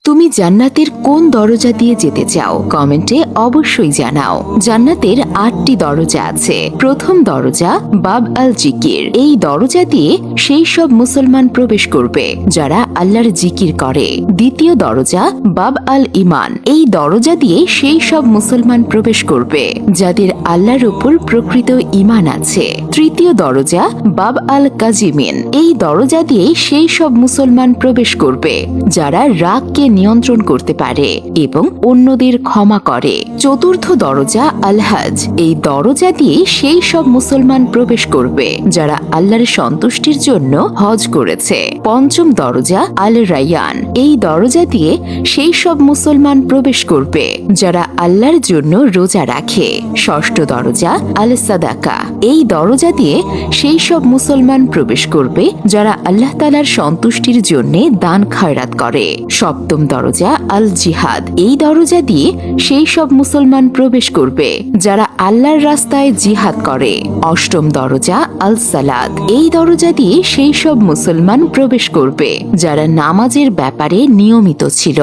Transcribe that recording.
তুমি জান্নাতের কোন দরজা দিয়ে যেতে চাও? কমেন্টে অবশ্যই জানাও। জান্নাতের 8টি দরজা আছে। প্রথম দরজা বাব আল জিকির। এই দরজা দিয়ে সেই সব মুসলমান প্রবেশ করবে যারা আল্লাহর জিকির করে। দ্বিতীয় দরজা বাব আল ইমান। এই দরজা দিয়ে সেই সব মুসলমান প্রবেশ করবে যাদের আল্লাহর উপর প্রকৃত ইমান আছে। তৃতীয় দরজা বাব আল কাজিমিন। এই দরজা দিয়ে সেই সব মুসলমান প্রবেশ করবে যারা রাগকে নিয়ন্ত্রণ করতে পারে এবং অন্যদের ক্ষমা করে। চতুর্থ দরজা আল হজ। এই দরজা দিয়ে সেই সব মুসলমান প্রবেশ করবে যারা আল্লাহর সন্তুষ্টির জন্য হজ করেছে। পঞ্চম দরজা আল রায়ান। এই দরজা দিয়ে সেই সব মুসলমান প্রবেশ করবে যারা আল্লাহর জন্য রোজা রাখে। ষষ্ঠ দরজা আল সাদাকা। এই দরজা দিয়ে সেই সব মুসলমান প্রবেশ করবে যারা আল্লাহ তাআলার সন্তুষ্টির জন্য দান খয়রাত করে। সপ্তম দরজা আল জিহাদ। এই দরজা দিয়ে সেই সব মুসলমান প্রবেশ করবে যারা আল্লাহর রাস্তায় জিহাদ করে। অষ্টম দরজা আল সালাত। এই দরজা দিয়ে সেই সব মুসলমান প্রবেশ করবে যারা নামাজের ব্যাপারে নিয়মিত ছিল।